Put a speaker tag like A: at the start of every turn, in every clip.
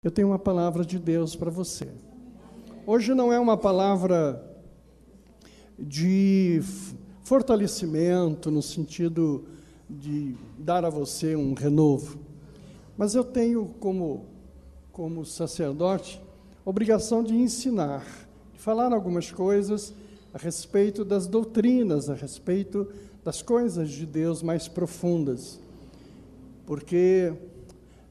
A: Eu tenho uma palavra de Deus para você. Hoje não é uma palavra de fortalecimento, no sentido de dar a você um renovo, mas eu tenho, como sacerdote, obrigação de ensinar, de falar algumas coisas a respeito das doutrinas, a respeito das coisas de Deus mais profundas, porque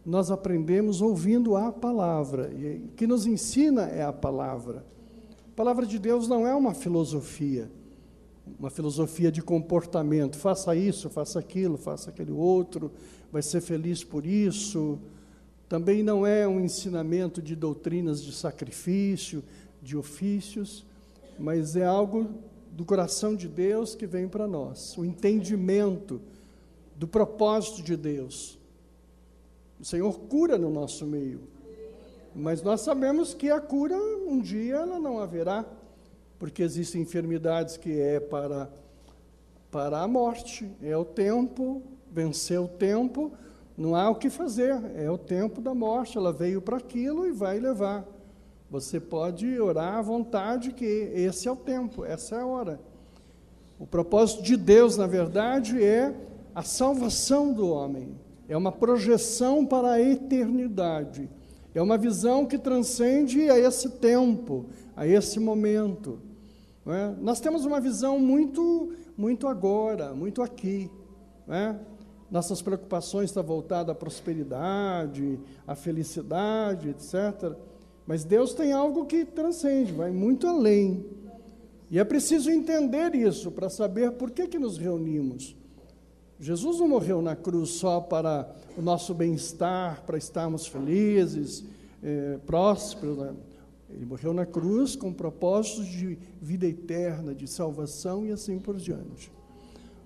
A: nós aprendemos ouvindo a palavra, e o que nos ensina é a palavra. A palavra de Deus não é uma filosofia de comportamento, faça isso, faça aquilo, faça aquele outro, vai ser feliz por isso. Também não é um ensinamento de doutrinas de sacrifício, de ofícios, mas é algo do coração de Deus que vem para nós, o entendimento do propósito de Deus. O Senhor cura no nosso meio, mas nós sabemos que a cura, um dia, ela não haverá, porque existem enfermidades que é para a morte, é o tempo, vencer o tempo, não há o que fazer, é o tempo da morte, ela veio para aquilo e vai levar. Você pode orar à vontade que esse é o tempo, essa é a hora. O propósito de Deus, na verdade, é a salvação do homem. É uma projeção para a eternidade. É uma visão que transcende a esse tempo, a esse momento. Não é? Nós temos uma visão muito agora, muito aqui. Não é? Nossas preocupações estão voltadas à prosperidade, à felicidade, etc. Mas Deus tem algo que transcende, vai muito além. E é preciso entender isso para saber por que nos reunimos. Jesus não morreu na cruz só para o nosso bem-estar, para estarmos felizes, prósperos. Né? Ele morreu na cruz com propósitos de vida eterna, de salvação e assim por diante.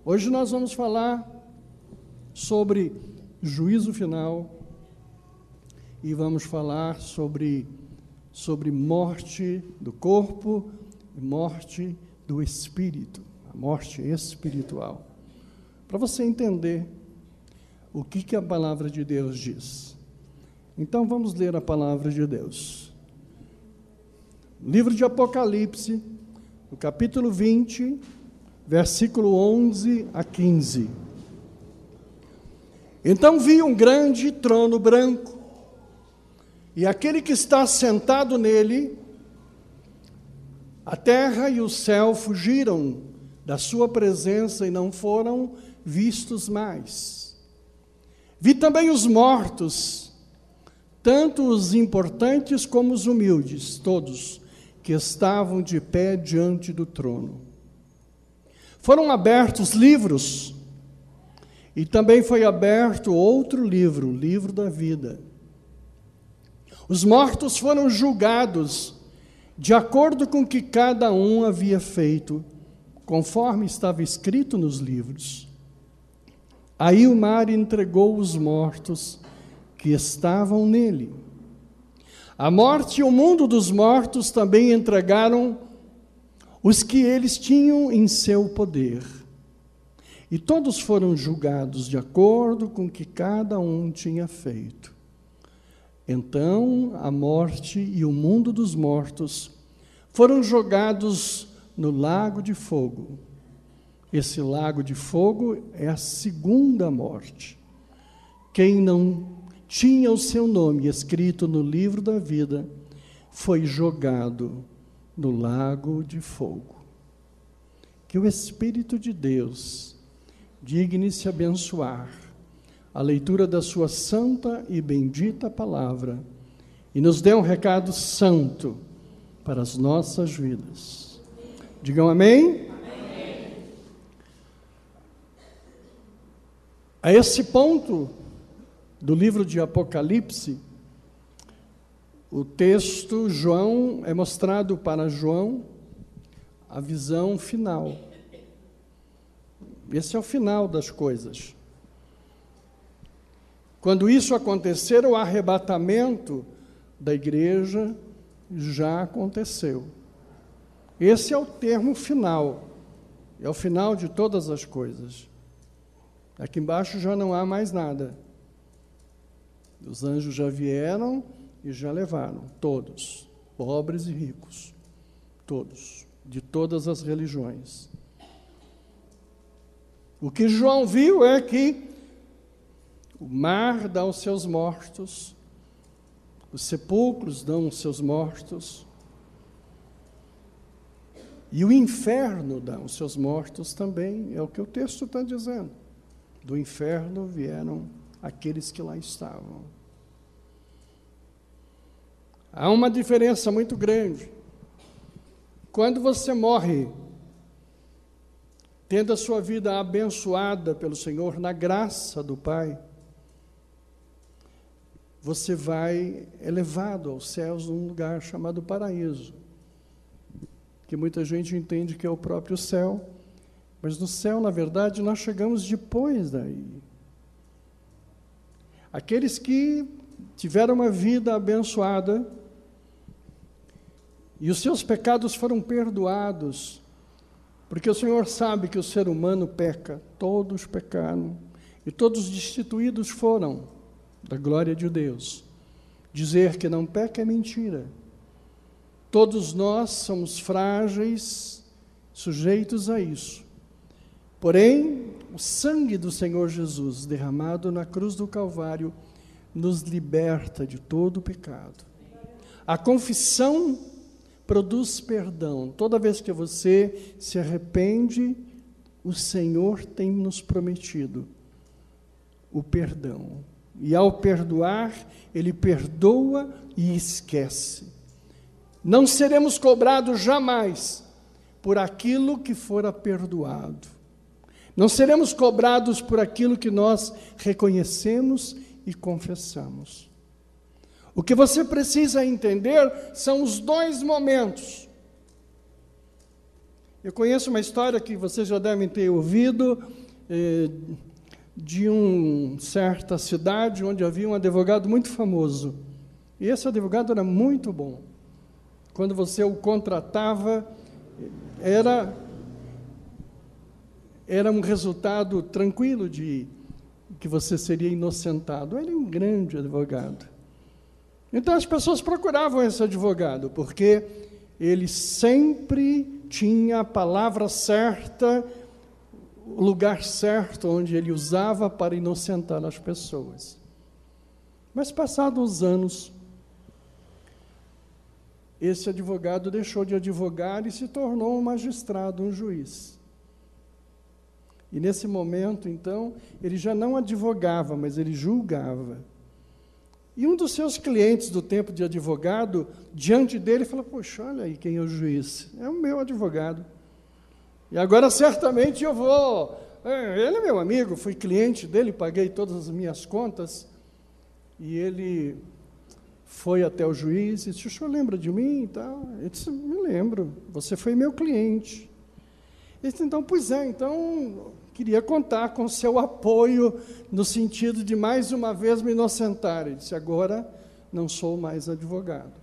A: Hoje nós vamos falar sobre juízo final e vamos falar sobre morte do corpo e morte do espírito, a morte espiritual. Para você entender o que a palavra de Deus diz. Então, vamos ler a palavra de Deus. Livro de Apocalipse, no capítulo 20, versículo 11 a 15. Então vi um grande trono branco, e aquele que está sentado nele, a terra e o céu fugiram da sua presença e não foram vistos mais. Vi também os mortos, tanto os importantes como os humildes, todos que estavam de pé diante do trono. Foram abertos livros, e também foi aberto outro livro, o livro da vida. Os mortos foram julgados de acordo com o que cada um havia feito, conforme estava escrito nos livros. Aí o mar entregou os mortos que estavam nele. A morte e o mundo dos mortos também entregaram os que eles tinham em seu poder. E todos foram julgados de acordo com o que cada um tinha feito. Então a morte e o mundo dos mortos foram jogados no lago de fogo. Esse lago de fogo é a segunda morte. Quem não tinha o seu nome escrito no livro da vida foi jogado no lago de fogo. Que o Espírito de Deus digne-se abençoar a leitura da sua santa e bendita palavra e nos dê um recado santo para as nossas vidas. Digam amém? A esse ponto do livro de Apocalipse, o texto, João, é mostrado para João a visão final. Esse é o final das coisas. Quando isso acontecer, o arrebatamento da igreja já aconteceu. Esse é o termo final, é o final de todas as coisas. Aqui embaixo já não há mais nada. Os anjos já vieram, e já levaram, todos, pobres e ricos, todos, de todas as religiões. O que João viu é que o mar dá os seus mortos, os sepulcros dão os seus mortos, e o inferno dá os seus mortos também, é o que o texto está dizendo. Do inferno vieram aqueles que lá estavam. Há uma diferença muito grande. Quando você morre, tendo a sua vida abençoada pelo Senhor, na graça do Pai, você vai elevado aos céus num lugar chamado paraíso, que muita gente entende que é o próprio céu, mas no céu, na verdade, nós chegamos depois daí. Aqueles que tiveram uma vida abençoada e os seus pecados foram perdoados, porque o Senhor sabe que o ser humano peca, todos pecaram, e todos destituídos foram da glória de Deus. Dizer que não peca é mentira. Todos nós somos frágeis, sujeitos a isso. Porém, o sangue do Senhor Jesus, derramado na cruz do Calvário, nos liberta de todo o pecado. A confissão produz perdão. Toda vez que você se arrepende, o Senhor tem nos prometido o perdão. E ao perdoar, Ele perdoa e esquece. Não seremos cobrados jamais por aquilo que fora perdoado. Não seremos cobrados por aquilo que nós reconhecemos e confessamos. O que você precisa entender são os dois momentos. Eu conheço uma história que vocês já devem ter ouvido, de uma certa cidade onde havia um advogado muito famoso. E esse advogado era muito bom. Quando você o contratava, era um resultado tranquilo de que você seria inocentado. Ele é um grande advogado. Então as pessoas procuravam esse advogado, porque ele sempre tinha a palavra certa, o lugar certo onde ele usava para inocentar as pessoas. Mas passados os anos, esse advogado deixou de advogar e se tornou um magistrado, um juiz. E nesse momento, então, ele já não advogava, mas ele julgava. E um dos seus clientes do tempo de advogado, diante dele, falou: poxa, olha aí quem é o juiz. É o meu advogado. E agora, certamente, eu vou... Ele é meu amigo, fui cliente dele, paguei todas as minhas contas. E ele foi até o juiz e disse: o senhor lembra de mim? E tal. Ele disse: me lembro, você foi meu cliente. Ele disse: então, pois é, então... queria contar com o seu apoio no sentido de mais uma vez me inocentar. Ele disse: agora não sou mais advogado,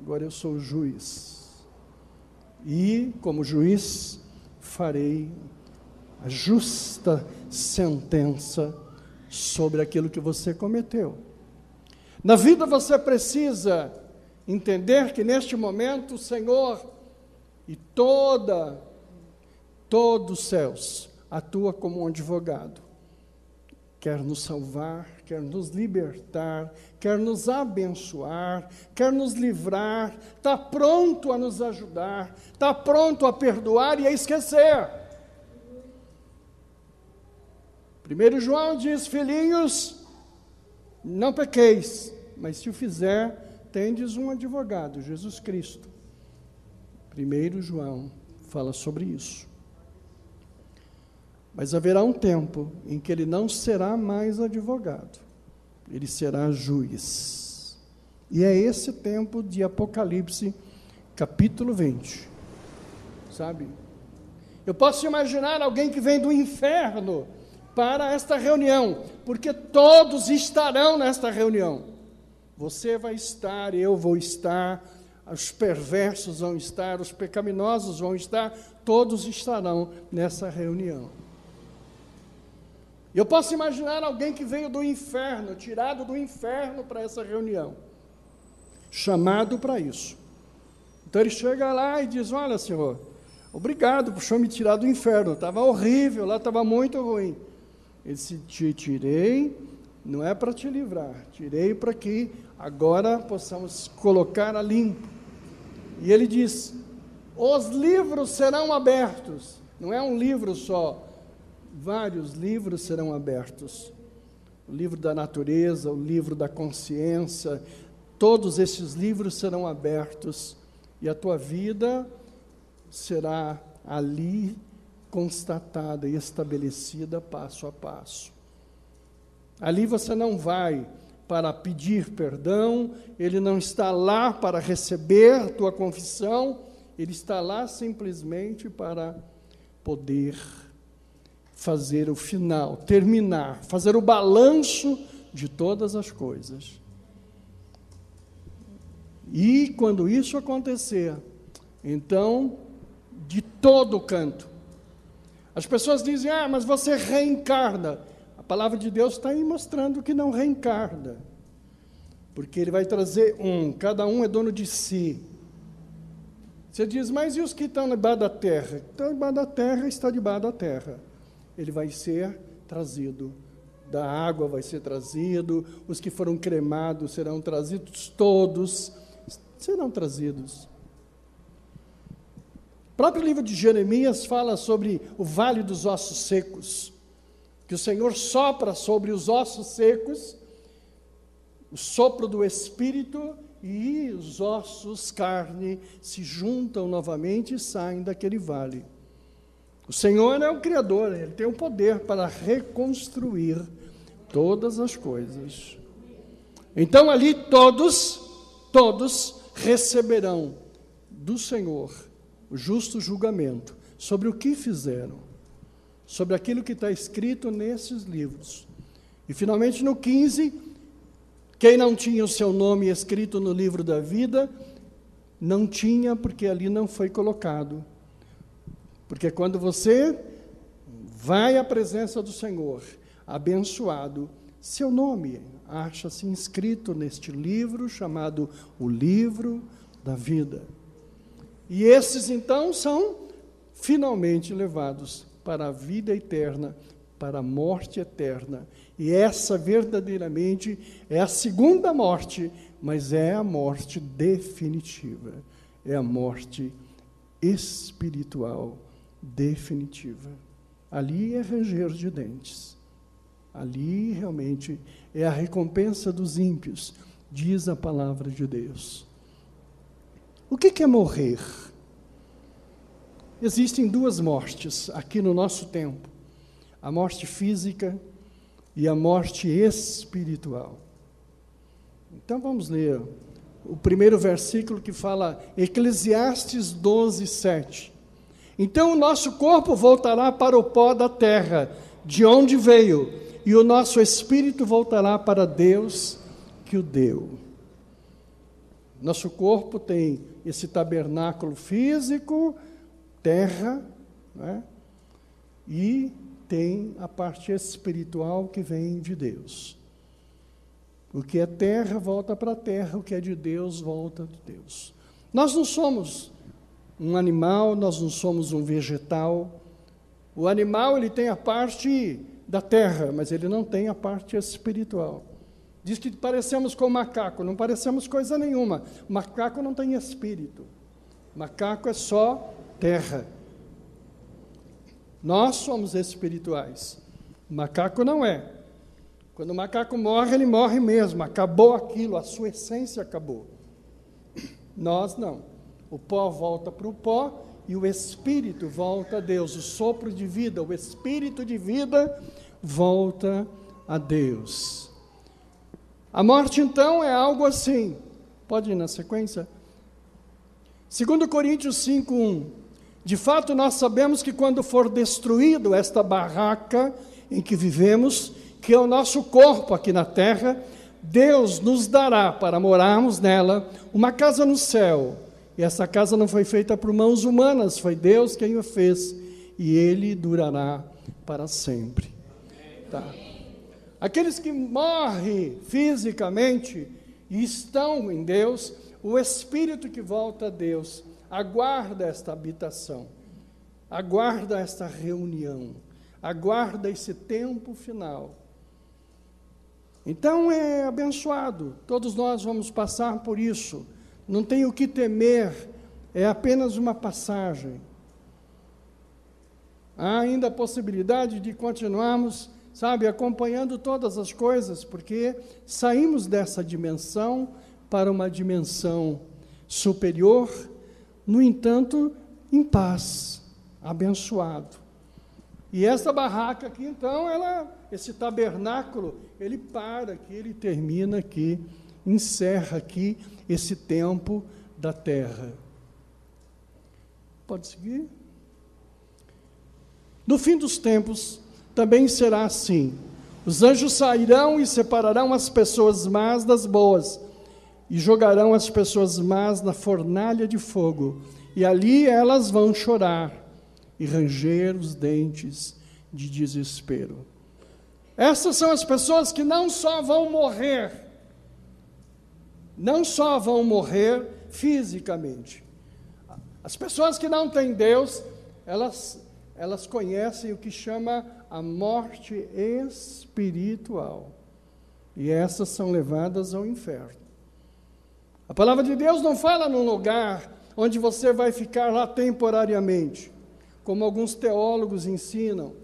A: agora eu sou juiz. E, como juiz, farei a justa sentença sobre aquilo que você cometeu. Na vida você precisa entender que neste momento o Senhor e todos os céus atua como um advogado, quer nos salvar, quer nos libertar, quer nos abençoar, quer nos livrar, está pronto a nos ajudar, está pronto a perdoar e a esquecer. 1 João diz: filhinhos, não pequeis, mas se o fizer, tendes um advogado, Jesus Cristo. 1 João fala sobre isso. Mas haverá um tempo em que ele não será mais advogado, ele será juiz. E é esse tempo de Apocalipse, capítulo 20. Sabe? Eu posso imaginar alguém que vem do inferno para esta reunião, porque todos estarão nesta reunião. Você vai estar, eu vou estar, os perversos vão estar, os pecaminosos vão estar, todos estarão nessa reunião. Eu posso imaginar alguém que veio do inferno, tirado do inferno para essa reunião. chamado para isso. Então ele chega lá e diz: olha, Senhor, obrigado por o Senhor me tirar do inferno, estava horrível, lá estava muito ruim. Ele disse: te tirei, não é para te livrar, tirei para que agora possamos colocar a limpo. E ele diz: os livros serão abertos, não é um livro só, vários livros serão abertos. O livro da natureza, o livro da consciência, todos esses livros serão abertos, e a tua vida será ali constatada e estabelecida passo a passo. Ali você não vai para pedir perdão, ele não está lá para receber tua confissão, ele está lá simplesmente para poder fazer o final, terminar, fazer o balanço de todas as coisas. E quando isso acontecer, então, de todo canto, as pessoas dizem: ah, mas você reencarna. A palavra de Deus está aí mostrando que não reencarna, porque ele vai trazer cada um é dono de si. Você diz: mas e os que estão debaixo da terra? Estão debaixo da terra, está debaixo da terra. Ele vai ser trazido, da água vai ser trazido, os que foram cremados serão trazidos, todos serão trazidos. O próprio livro de Jeremias fala sobre o vale dos ossos secos, que o Senhor sopra sobre os ossos secos, o sopro do Espírito, e os ossos, carne, se juntam novamente e saem daquele vale. O Senhor é o Criador, Ele tem o poder para reconstruir todas as coisas. Então ali todos receberão do Senhor o justo julgamento sobre o que fizeram, sobre aquilo que está escrito nesses livros. E finalmente no 15, quem não tinha o seu nome escrito no livro da vida, não tinha, porque ali não foi colocado. Porque quando você vai à presença do Senhor, abençoado, seu nome acha-se inscrito neste livro chamado o livro da vida. E esses então são finalmente levados para a vida eterna, para a morte eterna. E essa verdadeiramente é a segunda morte, mas é a morte definitiva, é a morte espiritual definitiva. Ali é ranger de dentes, ali realmente é a recompensa dos ímpios, diz a palavra de Deus. O que é morrer? Existem duas mortes aqui no nosso tempo, a morte física e a morte espiritual. Então vamos ler o primeiro versículo que fala, Eclesiastes 12, 7. Então o nosso corpo voltará para o pó da terra, de onde veio, e o nosso espírito voltará para Deus que o deu. Nosso corpo tem esse tabernáculo físico, terra, né? E tem a parte espiritual que vem de Deus. O que é terra volta para a terra, o que é de Deus volta de Deus. Nós não somos um animal, nós não somos um vegetal. O animal, ele tem a parte da terra, mas ele não tem a parte espiritual. Diz que parecemos com macaco, não parecemos coisa nenhuma. Macaco não tem espírito. Macaco é só terra. Nós somos espirituais. O macaco não é. Quando o macaco morre, ele morre mesmo. Acabou aquilo, a sua essência acabou. Nós não. O pó volta para o pó e o espírito volta a Deus. O sopro de vida, o espírito de vida volta a Deus. A morte, então, é algo assim. Pode ir na sequência? 2 Coríntios 5:1. De fato, nós sabemos que quando for destruído esta barraca em que vivemos, que é o nosso corpo aqui na terra, Deus nos dará, para morarmos nela, uma casa no céu. E essa casa não foi feita por mãos humanas, foi Deus quem o fez, e Ele durará para sempre. Tá. Aqueles que morrem fisicamente e estão em Deus, o espírito que volta a Deus aguarda esta habitação, aguarda esta reunião, aguarda esse tempo final. Então é abençoado, todos nós vamos passar por isso, não tem o que temer, é apenas uma passagem. Há ainda a possibilidade de continuarmos, acompanhando todas as coisas, porque saímos dessa dimensão para uma dimensão superior, no entanto, em paz, abençoado. E essa barraca aqui, então, esse tabernáculo, ele para aqui, ele termina aqui, encerra aqui esse tempo da terra. Pode seguir? No fim dos tempos, também será assim. Os anjos sairão e separarão as pessoas más das boas, e jogarão as pessoas más na fornalha de fogo, e ali elas vão chorar e ranger os dentes de desespero. Essas são as pessoas que não só vão morrer fisicamente. As pessoas que não têm Deus, elas conhecem o que chama a morte espiritual. E essas são levadas ao inferno. A palavra de Deus não fala num lugar onde você vai ficar lá temporariamente, como alguns teólogos ensinam,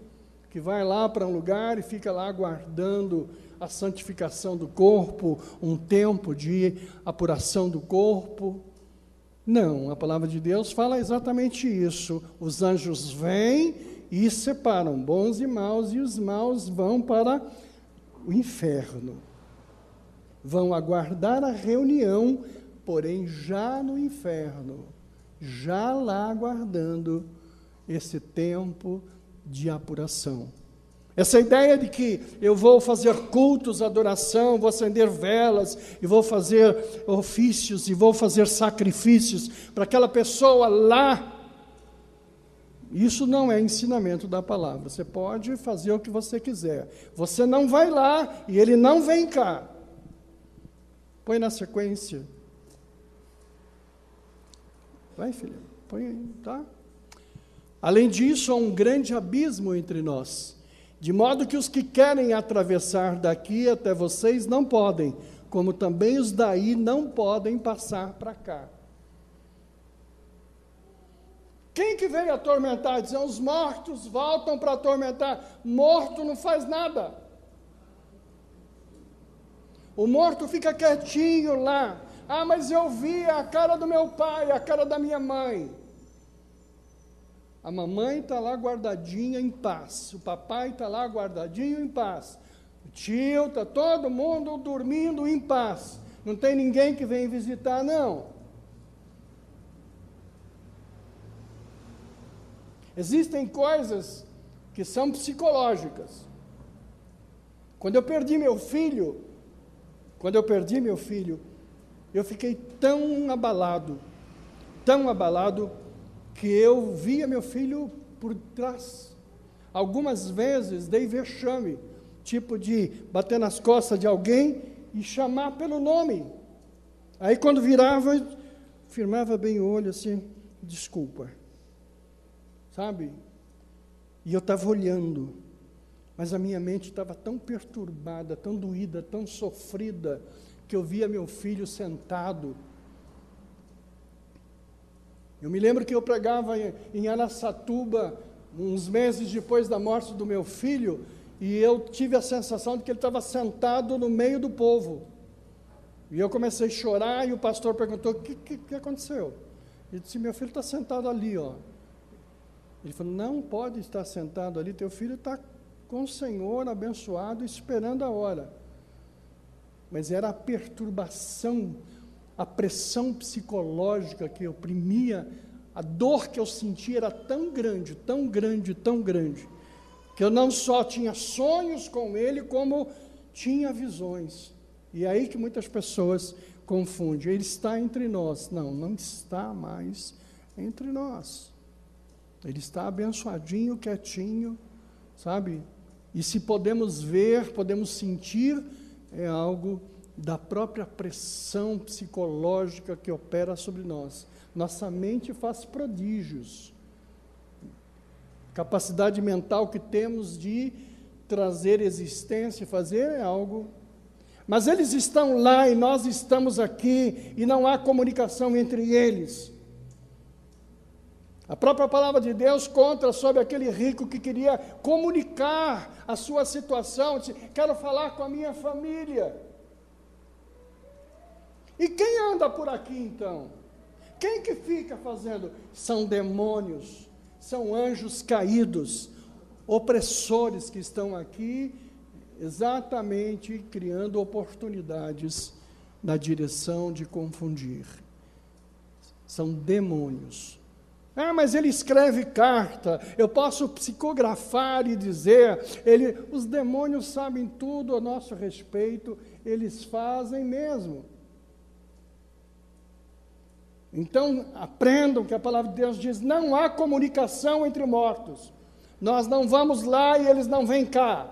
A: que vai lá para um lugar e fica lá aguardando a santificação do corpo, um tempo de apuração do corpo. Não, a palavra de Deus fala exatamente isso. Os anjos vêm e separam bons e maus, e os maus vão para o inferno. Vão aguardar a reunião, porém já no inferno, já lá aguardando esse tempo de apuração. Essa ideia de que eu vou fazer cultos, adoração, vou acender velas, e vou fazer ofícios, e vou fazer sacrifícios para aquela pessoa lá, isso não é ensinamento da palavra. Você pode fazer o que você quiser. Você não vai lá e ele não vem cá. Põe na sequência. Vai, filha, põe aí, tá? Além disso, há um grande abismo entre nós, de modo que os que querem atravessar daqui até vocês não podem, como também os daí não podem passar para cá. Quem que veio atormentar? Dizem, os mortos voltam para atormentar. Morto não faz nada. O morto fica quietinho lá. Ah, mas eu vi a cara do meu pai, a cara da minha mãe. A mamãe está lá guardadinha em paz. O papai está lá guardadinho em paz. O tio, está todo mundo dormindo em paz. Não tem ninguém que vem visitar, não. Existem coisas que são psicológicas. Quando eu perdi meu filho, eu fiquei tão abalado, que eu via meu filho por trás. Algumas vezes dei vexame, tipo de bater nas costas de alguém e chamar pelo nome. Aí quando virava, eu firmava bem o olho assim, desculpa. Sabe? E eu estava olhando, mas a minha mente estava tão perturbada, tão doída, tão sofrida, que eu via meu filho sentado. Eu me lembro que eu pregava em Araçatuba, uns meses depois da morte do meu filho, e eu tive a sensação de que ele estava sentado no meio do povo. E eu comecei a chorar, e o pastor perguntou, o que aconteceu? Ele disse, meu filho está sentado ali, ó. Ele falou, não pode estar sentado ali, teu filho está com o Senhor abençoado, esperando a hora. Mas era a perturbação, a pressão psicológica que oprimia, a dor que eu sentia era tão grande, que eu não só tinha sonhos com ele, como tinha visões. E é aí que muitas pessoas confundem, ele está entre nós. Não, não está mais entre nós. Ele está abençoadinho, quietinho, sabe? E se podemos ver, podemos sentir, é algo da própria pressão psicológica que opera sobre nós. Nossa mente faz prodígios. Capacidade mental que temos de trazer existência, fazer algo. Mas eles estão lá e nós estamos aqui e não há comunicação entre eles. A própria palavra de Deus conta sobre aquele rico que queria comunicar a sua situação, disse, quero falar com a minha família. E quem anda por aqui então? Quem que fica fazendo? São demônios, são anjos caídos, opressores que estão aqui, exatamente criando oportunidades na direção de confundir. São demônios. Ah, mas ele escreve carta, eu posso psicografar e dizer, os demônios sabem tudo a nosso respeito, eles fazem mesmo. Então, aprendam que a palavra de Deus diz, não há comunicação entre mortos. Nós não vamos lá e eles não vêm cá.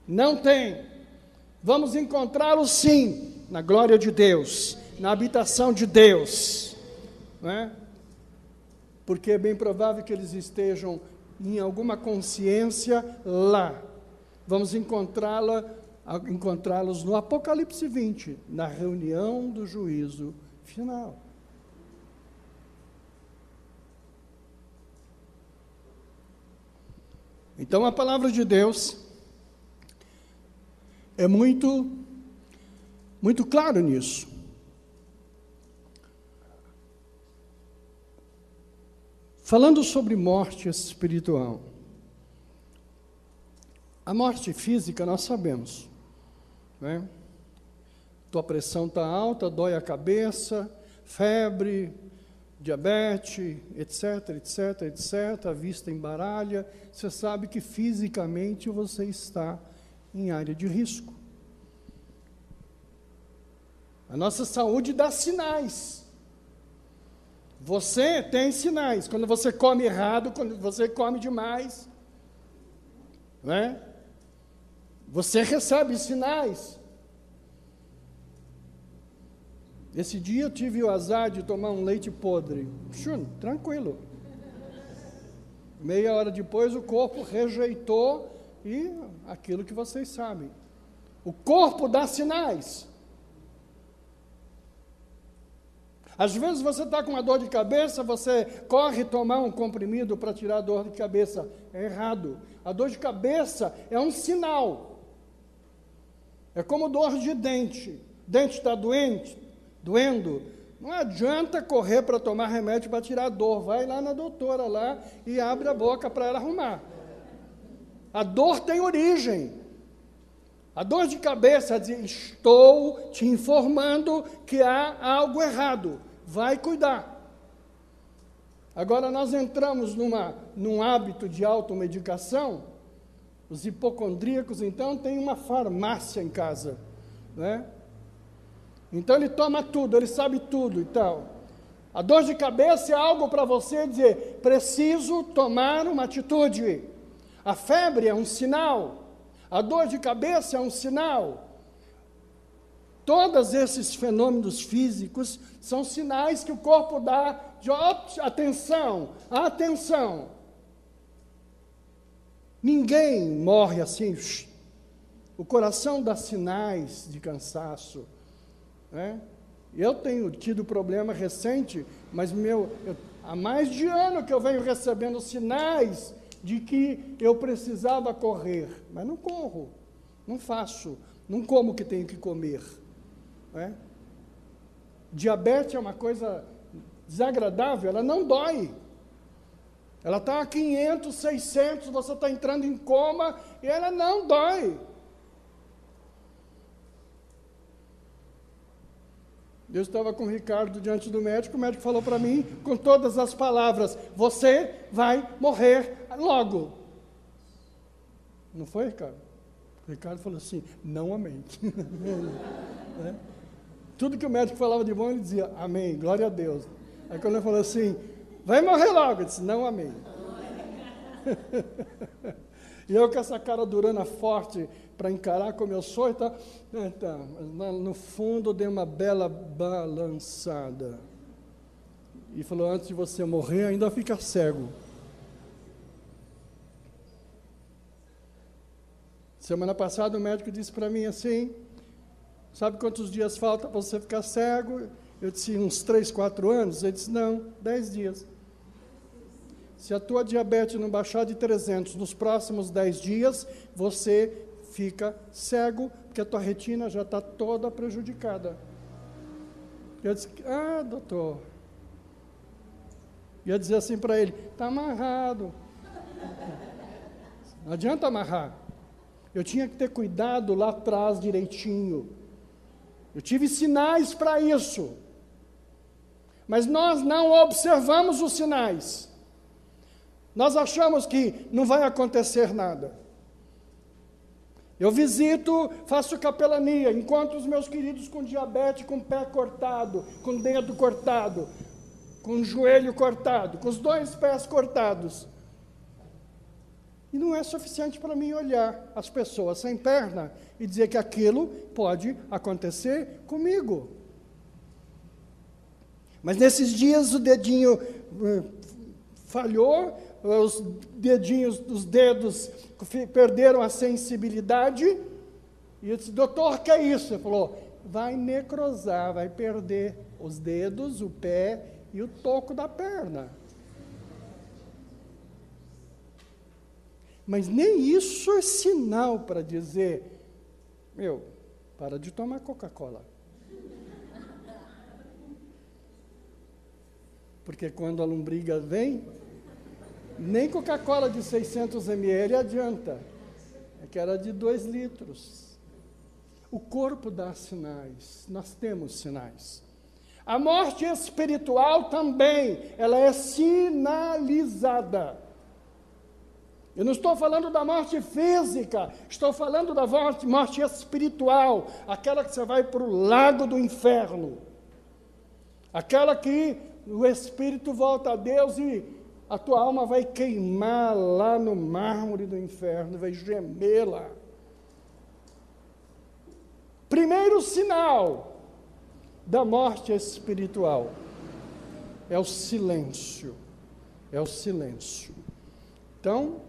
A: Não tem. Vamos encontrá-los sim, na glória de Deus, na habitação de Deus. Não é? Porque é bem provável que eles estejam em alguma consciência lá. Vamos encontrá-los no Apocalipse 20, na reunião do juízo final. Então, a palavra de Deus é muito claro nisso. Falando sobre morte espiritual, a morte física nós sabemos, né? Tua pressão está alta, dói a cabeça, febre, diabetes, etc, etc, etc, a vista embaralha, você sabe que fisicamente você está em área de risco. A nossa saúde dá sinais. Você tem sinais, quando você come errado, quando você come demais, né? Você recebe sinais. Esse dia eu tive o azar de tomar um leite podre. Tranquilo. Meia hora depois o corpo rejeitou e aquilo que vocês sabem. O corpo dá sinais. Às vezes você está com uma dor de cabeça, você corre tomar um comprimido para tirar a dor de cabeça. É errado. A dor de cabeça é um sinal. É como dor de dente. Dente está doendo. Não adianta correr para tomar remédio para tirar a dor. Vai lá na doutora lá e abre a boca para ela arrumar. A dor tem origem. A dor de cabeça diz, estou te informando que há algo errado, vai cuidar. Agora nós entramos num hábito de automedicação, os hipocondríacos então têm uma farmácia em casa, né? Então ele toma tudo, ele sabe tudo e tal. A dor de cabeça é algo para você dizer, preciso tomar uma atitude. A febre é um sinal. A dor de cabeça é um sinal. Todos esses fenômenos físicos são sinais que o corpo dá de atenção. Ninguém morre assim. O coração dá sinais de cansaço. Né? Eu tenho tido problema recente, mas há mais de ano que eu venho recebendo sinais de que eu precisava correr, mas não corro, não faço, não como o que tenho que comer. Né? Diabetes é uma coisa desagradável, ela não dói. Ela está a 500, 600, você está entrando em coma e ela não dói. Eu estava com o Ricardo diante do médico, o médico falou para mim, com todas as palavras, você vai morrer logo. Não foi, Ricardo? O Ricardo falou assim, não amém. Né? Tudo que o médico falava de bom, ele dizia, amém, glória a Deus. Aí quando ele falou assim, vai morrer logo, eu disse, não amém. E eu com essa cara durana forte para encarar como eu sou e tal. Então, no fundo, dei uma bela balançada. E falou, antes de você morrer, ainda fica cego. Semana passada o médico disse para mim assim, sabe quantos dias falta para você ficar cego? Eu disse, uns 3, 4 anos? Ele disse, não, 10 dias. Se a tua diabetes não baixar de 300 nos próximos 10 dias, você fica cego, porque a tua retina já está toda prejudicada. Eu disse, doutor. Ia dizer assim para ele, está amarrado. Não adianta amarrar. Eu tinha que ter cuidado lá atrás direitinho. Eu tive sinais para isso. Mas nós não observamos os sinais. Nós achamos que não vai acontecer nada. Eu visito, faço capelania, encontro os meus queridos com diabetes, com o pé cortado, com o dedo cortado, com o joelho cortado, com os 2 pés cortados. E não é suficiente para mim olhar as pessoas sem perna e dizer que aquilo pode acontecer comigo. Mas nesses dias o dedinho falhou, os dedinhos dos dedos perderam a sensibilidade, e eu disse, doutor, que é isso? Ele falou, vai necrosar, vai perder os dedos, o pé e o toco da perna. Mas nem isso é sinal para dizer, para de tomar Coca-Cola. Porque quando a lombriga vem, nem Coca-Cola de 600 ml adianta. É que era de 2 litros. O corpo dá sinais, nós temos sinais. A morte espiritual também, ela é sinalizada. Eu não estou falando da morte física, estou falando da morte espiritual, aquela que você vai para o lago do inferno. Aquela que o espírito volta a Deus e a tua alma vai queimar lá no mármore do inferno, vai gemer lá. Primeiro sinal da morte espiritual é o silêncio. É o silêncio. Então,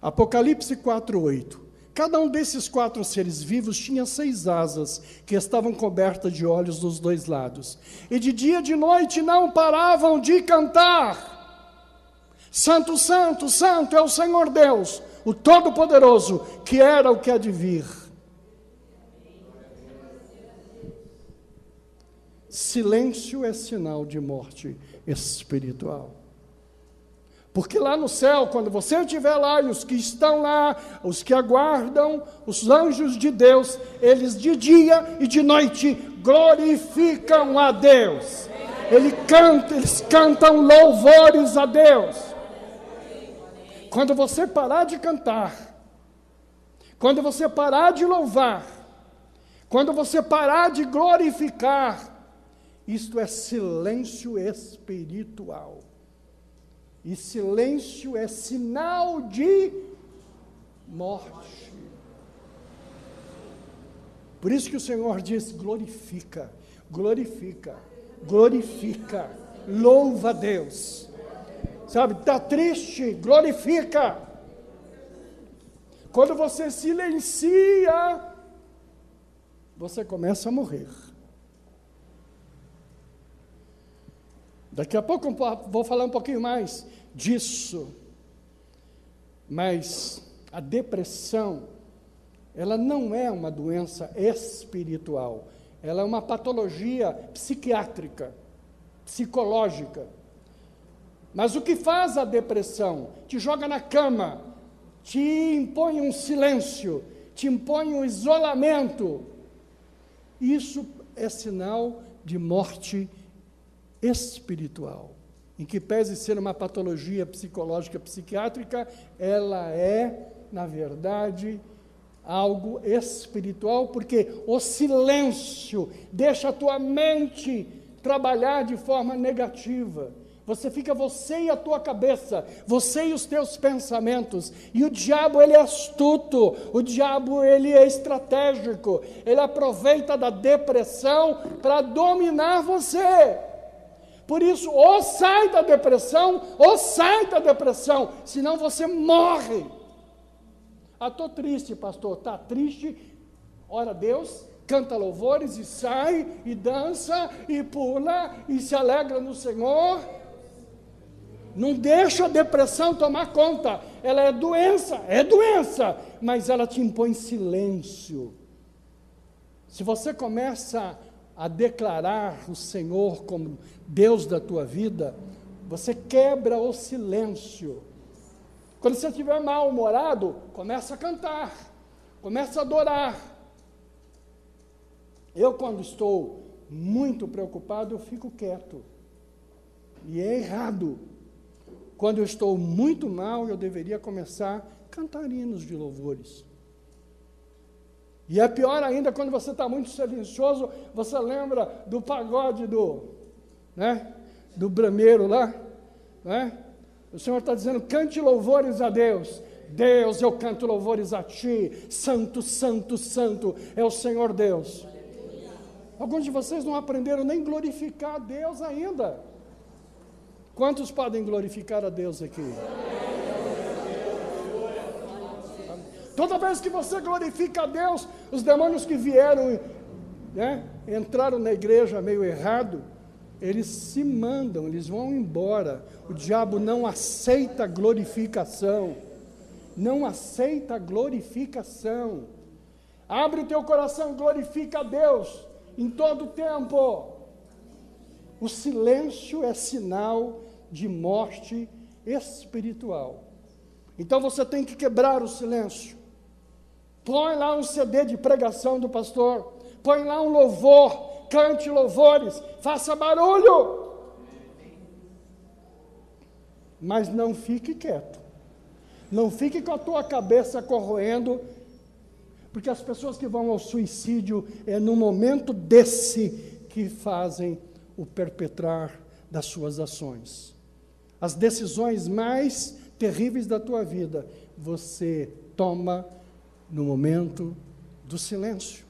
A: Apocalipse 4:8. Cada um desses 4 seres vivos tinha 6 asas, que estavam cobertas de olhos dos 2 lados. E de dia e de noite não paravam de cantar. Santo, Santo, Santo é o Senhor Deus, o Todo-Poderoso, que era o que há de vir. Silêncio é sinal de morte espiritual. Porque lá no céu, quando você estiver lá, e os que estão lá, os que aguardam, os anjos de Deus, eles de dia e de noite glorificam a Deus. Eles cantam louvores a Deus. Quando você parar de cantar, quando você parar de louvar, quando você parar de glorificar, isto é silêncio espiritual. E silêncio é sinal de morte. Por isso que o Senhor diz, glorifica, glorifica, glorifica, louva a Deus. Sabe, está triste, glorifica. Quando você silencia, você começa a morrer. Daqui a pouco eu vou falar um pouquinho mais disso. Mas a depressão, ela não é uma doença espiritual. Ela é uma patologia psiquiátrica, psicológica. Mas o que faz a depressão? Te joga na cama, te impõe um silêncio, te impõe um isolamento. Isso é sinal de morte espiritual. Em que pese ser uma patologia psicológica, psiquiátrica, ela é, na verdade, algo espiritual, porque o silêncio deixa a tua mente trabalhar de forma negativa. Você fica você e a tua cabeça, você e os teus pensamentos. E o diabo, ele é astuto, o diabo, ele é estratégico. Ele aproveita da depressão para dominar você. Por isso, ou sai da depressão, senão você morre. Estou triste, pastor. Está triste? Ora a Deus, canta louvores e sai, e dança, e pula, e se alegra no Senhor. Não deixa a depressão tomar conta. Ela é doença, mas ela te impõe silêncio. Se você começa a declarar o Senhor como Deus da tua vida, você quebra o silêncio. Quando você estiver mal-humorado, começa a cantar, começa a adorar. Eu, quando estou muito preocupado, eu fico quieto. E é errado. Quando eu estou muito mal, eu deveria começar a cantar hinos de louvores. E é pior ainda quando você está muito silencioso, você lembra do pagode do brameiro lá, né? O Senhor está dizendo, cante louvores a Deus. Deus, eu canto louvores a Ti. Santo, santo, santo é o Senhor Deus. Alguns de vocês não aprenderam nem glorificar a Deus ainda. Quantos podem glorificar a Deus aqui? Toda vez que você glorifica a Deus, os demônios que vieram, entraram na igreja meio errado, eles se mandam, eles vão embora. O diabo não aceita glorificação. Não aceita glorificação. Abre o teu coração e glorifica a Deus em todo o tempo. O silêncio é sinal de morte espiritual. Então você tem que quebrar o silêncio. Põe lá um CD de pregação do pastor. Põe lá um louvor. Cante louvores. Faça barulho. Mas não fique quieto. Não fique com a tua cabeça corroendo. Porque as pessoas que vão ao suicídio é no momento desse que fazem o perpetrar das suas ações. As decisões mais terríveis da tua vida, você toma no momento do silêncio.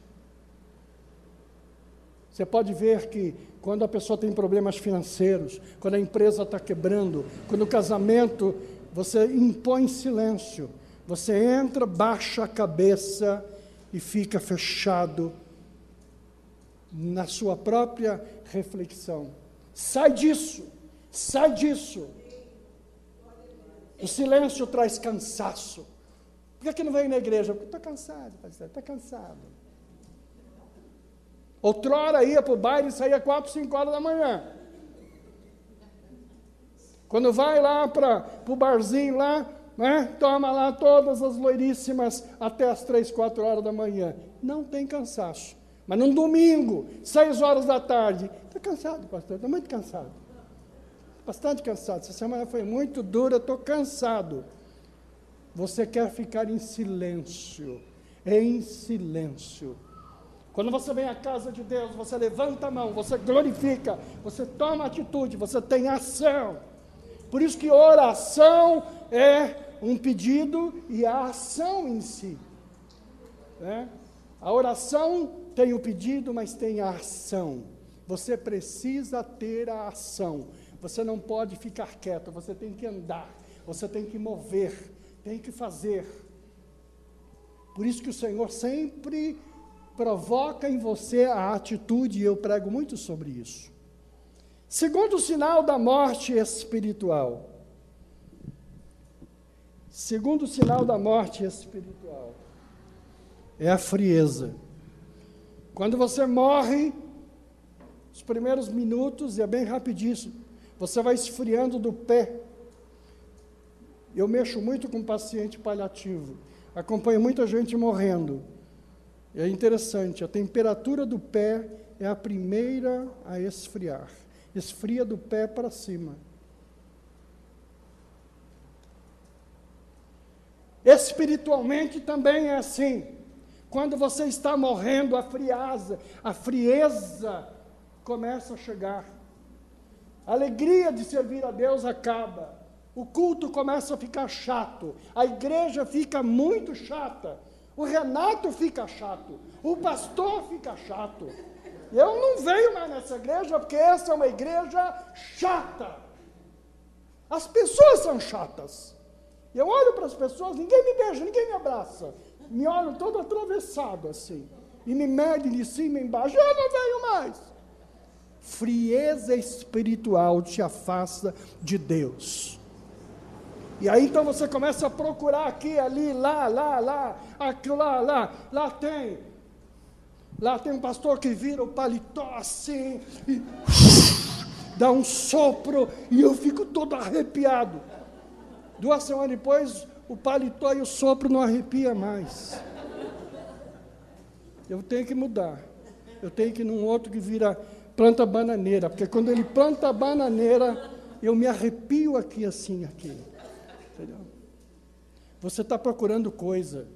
A: Você pode ver que quando a pessoa tem problemas financeiros, quando a empresa está quebrando, quando o casamento, você impõe silêncio. Você entra, baixa a cabeça e fica fechado na sua própria reflexão. Sai disso, sai disso. O silêncio traz cansaço. Por que não vem na igreja? Porque estou cansado, pastor, estou cansado. Outrora ia para o baile e saía 4, 5 horas da manhã. Quando vai lá para o barzinho lá, toma lá todas as loiríssimas até as 3, 4 horas da manhã. Não tem cansaço. Mas num domingo, 6 horas da tarde, estou cansado, pastor, estou muito cansado. Bastante cansado, essa semana foi muito dura, estou cansado. Você quer ficar em silêncio, em silêncio. Quando você vem à casa de Deus, você levanta a mão, você glorifica, você toma atitude, você tem ação. Por isso que oração é um pedido e a ação em si. A oração tem o pedido, mas tem a ação. Você precisa ter a ação. Você não pode ficar quieto, você tem que andar, você tem que mover, tem que fazer. Por isso que o Senhor sempre provoca em você a atitude, e eu prego muito sobre isso. Segundo sinal da morte espiritual. Segundo sinal da morte espiritual é a frieza. Quando você morre, os primeiros minutos, é bem rapidíssimo, você vai esfriando do pé. Eu mexo muito com paciente paliativo, acompanho muita gente morrendo. É interessante, a temperatura do pé é a primeira a esfriar. Esfria do pé para cima. Espiritualmente também é assim. Quando você está morrendo, a frieza começa a chegar. A alegria de servir a Deus acaba. O culto começa a ficar chato. A igreja fica muito chata. O Renato fica chato. O pastor fica chato. Eu não venho mais nessa igreja porque essa é uma igreja chata. As pessoas são chatas. Eu olho para as pessoas, ninguém me beija, ninguém me abraça. Me olham todo atravessado assim. E me medem de cima e embaixo. Eu não venho mais. Frieza espiritual te afasta de Deus. E aí então você começa a procurar aqui, ali, lá, aqui, lá tem um pastor que vira o paletó assim, e dá um sopro, e eu fico todo arrepiado. 2 semanas depois, o paletó e o sopro não arrepia mais. Eu tenho que mudar. Eu tenho que ir num outro que vira planta bananeira, porque quando ele planta a bananeira, eu me arrepio aqui assim, aqui. Entendeu? Você está procurando coisa.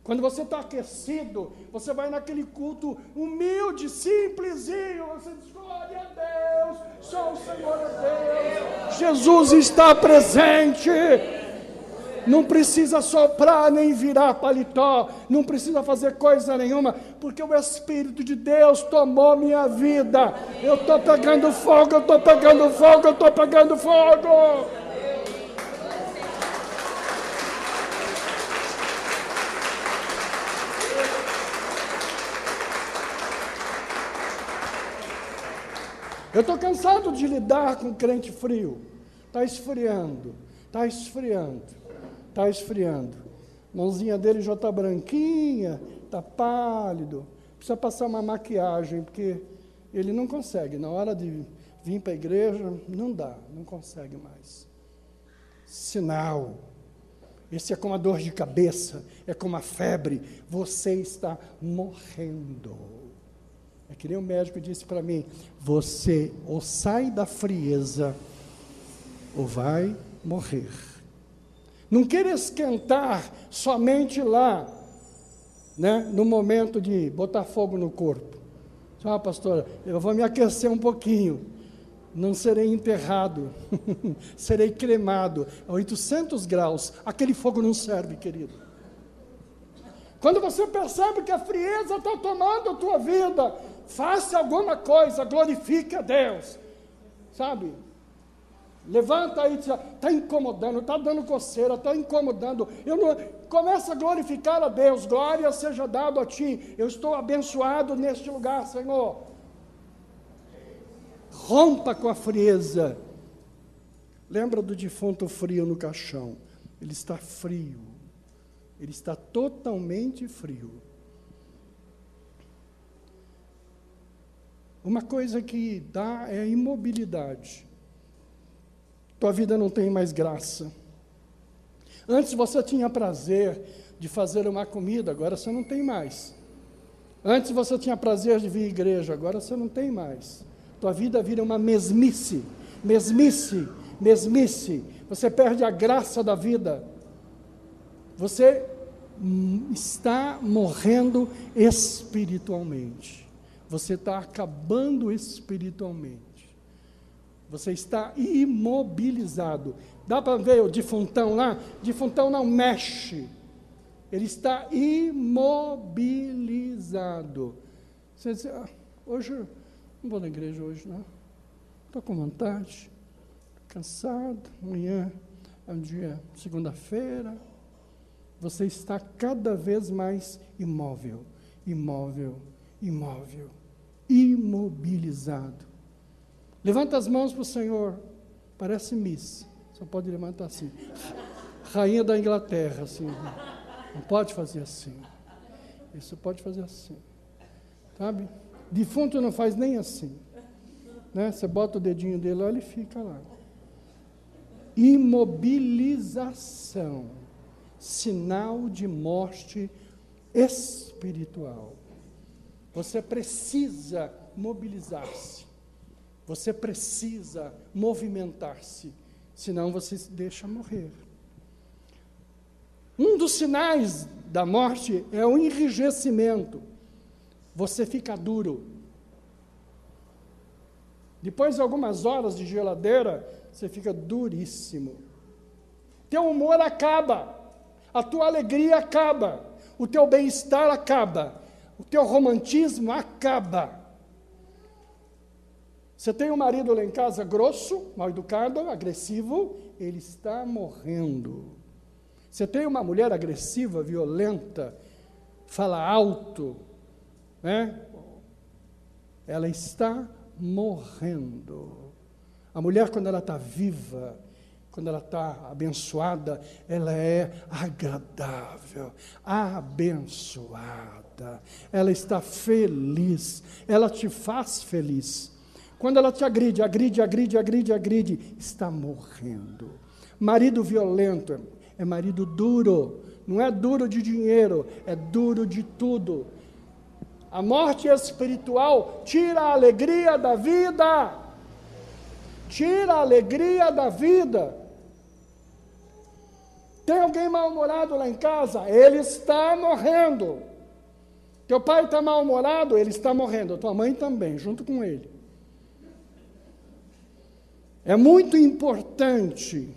A: Quando você está aquecido, você vai naquele culto humilde, simplesinho, você diz, glória a Deus, só o Senhor é Deus, Jesus está presente. Não precisa soprar nem virar paletó, não precisa fazer coisa nenhuma, porque o Espírito de Deus tomou minha vida. Eu estou pegando fogo, eu estou pegando fogo, eu estou pegando fogo. Eu estou cansado de lidar com crente frio. Está esfriando, está esfriando. Está esfriando. A mãozinha dele já está branquinha, está pálido. Precisa passar uma maquiagem, porque ele não consegue. Na hora de vir para a igreja, não dá, não consegue mais. Sinal. Esse é como a dor de cabeça, é como a febre. Você está morrendo. É que nem o médico disse para mim, você ou sai da frieza, ou vai morrer. Não queira esquentar somente lá, né, no momento de botar fogo no corpo. Pastora, eu vou me aquecer um pouquinho, não serei enterrado, serei cremado a 800 graus. Aquele fogo não serve, querido. Quando você percebe que a frieza está tomando a tua vida, faça alguma coisa, glorifique a Deus, sabe? Levanta aí, está incomodando, está dando coceira, está incomodando. Começa a glorificar a Deus, glória seja dado a ti. Eu estou abençoado neste lugar, Senhor. Rompa com a frieza. Lembra do defunto frio no caixão? Ele está frio, ele está totalmente frio. Uma coisa que dá é a imobilidade. Tua vida não tem mais graça. Antes você tinha prazer de fazer uma comida, agora você não tem mais. Antes você tinha prazer de vir à igreja, agora você não tem mais. Tua vida vira uma mesmice, mesmice, mesmice. Você perde a graça da vida. Você está morrendo espiritualmente. Você está acabando espiritualmente. Você está imobilizado. Dá para ver o defuntão lá? Defuntão não mexe. Ele está imobilizado. Você diz, hoje, não vou na igreja hoje, não. Estou com vontade, cansado. Amanhã é um dia, segunda-feira. Você está cada vez mais imóvel, imóvel, imóvel, imobilizado. Levanta as mãos para o Senhor, parece Miss, só pode levantar assim. Rainha da Inglaterra, assim, não pode fazer assim. Isso pode fazer assim, sabe? Defunto não faz nem assim, né? Você bota o dedinho dele lá, ele fica lá. Imobilização, sinal de morte espiritual. Você precisa mobilizar-se. Você precisa movimentar-se, senão você se deixa morrer. Um dos sinais da morte é o enrijecimento. Você fica duro. Depois de algumas horas de geladeira, você fica duríssimo. Teu humor acaba, a tua alegria acaba, o teu bem-estar acaba, o teu romantismo acaba. Você tem um marido lá em casa grosso, mal educado, agressivo, ele está morrendo. Você tem uma mulher agressiva, violenta, fala alto, né? Ela está morrendo. A mulher, quando ela está viva, quando ela está abençoada, ela é agradável, abençoada. Ela está feliz, ela te faz feliz. Quando ela te agride, está morrendo. Marido violento é marido duro, não é duro de dinheiro, é duro de tudo. A morte espiritual tira a alegria da vida. Tira a alegria da vida. Tem alguém mal-humorado lá em casa? Ele está morrendo. Teu pai está mal-humorado? Ele está morrendo. Tua mãe também, junto com ele. É muito importante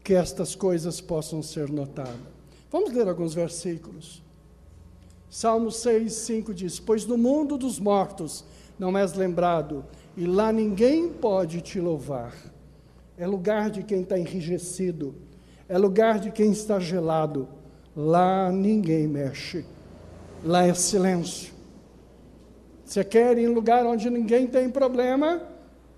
A: que estas coisas possam ser notadas. Vamos ler alguns versículos. Salmo 6, 5 diz: Pois no mundo dos mortos não és lembrado, e lá ninguém pode te louvar. É lugar de quem está enrijecido, é lugar de quem está gelado. Lá ninguém mexe, lá é silêncio. Você quer ir em lugar onde ninguém tem problema?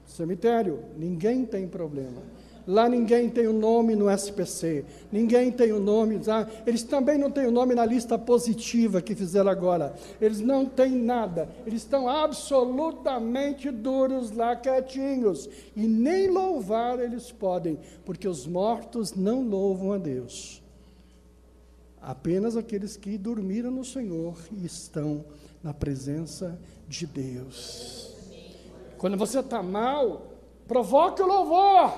A: Cemitério, ninguém tem problema. Lá ninguém tem o nome no SPC, ninguém tem o nome, eles também não têm o nome na lista positiva que fizeram agora, eles não têm nada, eles estão absolutamente duros lá, quietinhos, e nem louvar eles podem, porque os mortos não louvam a Deus, apenas aqueles que dormiram no Senhor e estão na presença de Deus. Quando você está mal, provoque o louvor,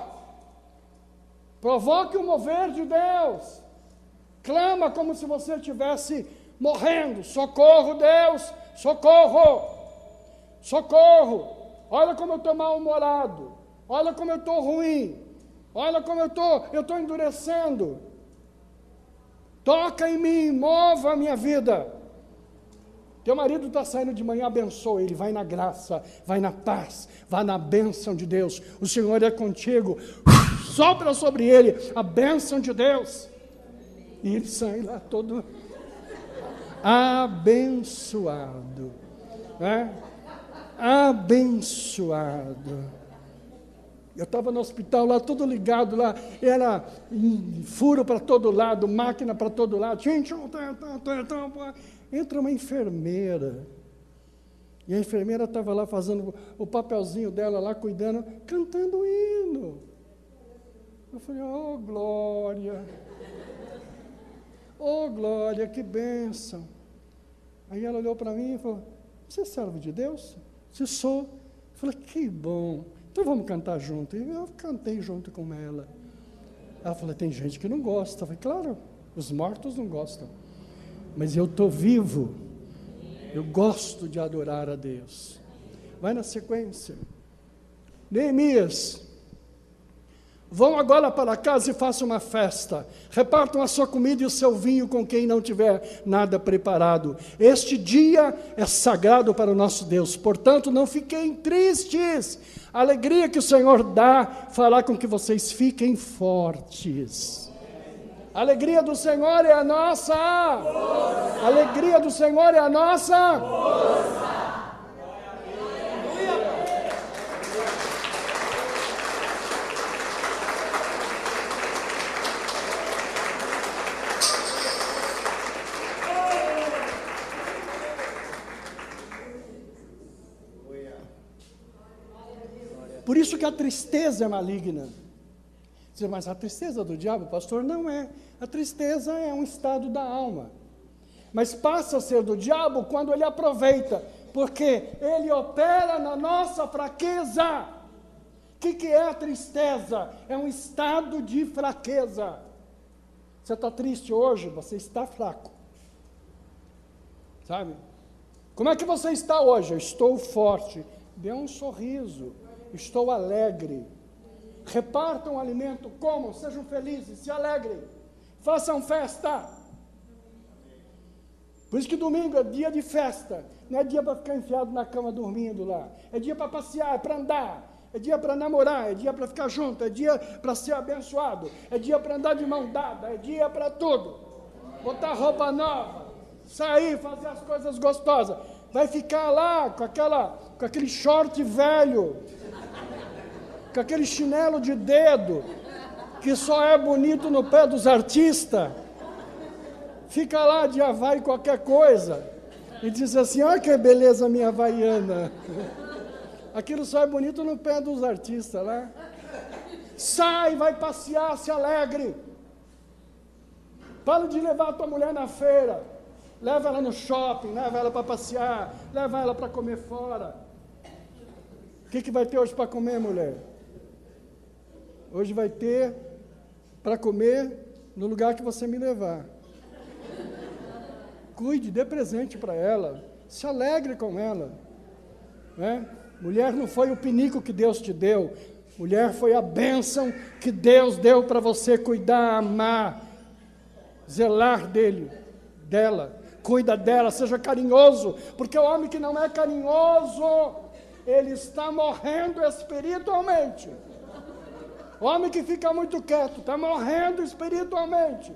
A: provoque o mover de Deus, clama como se você estivesse morrendo: socorro, Deus, socorro, socorro, olha como eu estou mal-humorado, olha como eu estou ruim, olha como eu estou endurecendo, toca em mim, mova a minha vida. Teu marido está saindo de manhã, abençoa ele, vai na graça, vai na paz, vai na bênção de Deus. O Senhor é contigo, sopra sobre ele a bênção de Deus. E ele sai lá todo abençoado, né? Abençoado. Eu estava no hospital lá, tudo ligado lá, era furo para todo lado, máquina para todo lado. Entra uma enfermeira, e a enfermeira estava lá fazendo o papelzinho dela lá, cuidando, cantando hino. Eu falei: oh glória, que bênção. Aí ela olhou para mim e falou: você é servo de Deus? Se sou. Eu falei: que bom, então vamos cantar junto. E eu cantei junto com ela. Ela falou: tem gente que não gosta. Eu falei: claro, os mortos não gostam. Mas eu estou vivo, eu gosto de adorar a Deus. Vai na sequência. Neemias: vão agora para casa e façam uma festa, repartam a sua comida e o seu vinho com quem não tiver nada preparado. Este dia é sagrado para o nosso Deus, portanto não fiquem tristes. A alegria que o Senhor dá fará com que vocês fiquem fortes. A alegria do Senhor é a nossa força. A alegria do Senhor é a nossa força. Por isso que a tristeza é maligna. Mas a tristeza do diabo, pastor, não é. A tristeza é um estado da alma. Mas passa a ser do diabo quando ele aproveita, porque ele opera na nossa fraqueza. O que é a tristeza? É um estado de fraqueza. Você está triste hoje, você está fraco. Sabe? Como é que você está hoje? Eu estou forte. dê um sorriso. Estou alegre. Repartam o alimento, comam, sejam felizes, se alegrem. Façam festa. Por isso que domingo é dia de festa. Não é dia para ficar enfiado na cama dormindo lá. É dia para passear, é para andar. É dia para namorar, é dia para ficar junto, é dia para ser abençoado, é dia para andar de mão dada, é dia para tudo. Botar roupa nova, sair, fazer as coisas gostosas. Vai ficar lá com aquele short velho, com aquele chinelo de dedo, que só é bonito no pé dos artistas. Fica lá de Havaí qualquer coisa e diz assim, olha que beleza minha havaiana. Aquilo só é bonito no pé dos artistas lá. Sai, vai passear, se alegre. Para de levar a tua mulher na feira. Leva ela no shopping, leva ela para passear, leva ela para comer fora. O que vai ter hoje para comer, mulher? Hoje vai ter para comer no lugar que você me levar. Cuide, dê presente para ela, se alegre com ela, né? Mulher não foi o pinico que Deus te deu, mulher foi a bênção que Deus deu para você cuidar, amar, zelar dela, cuida dela, seja carinhoso, porque o homem que não é carinhoso, ele está morrendo espiritualmente. O homem que fica muito quieto, está morrendo espiritualmente.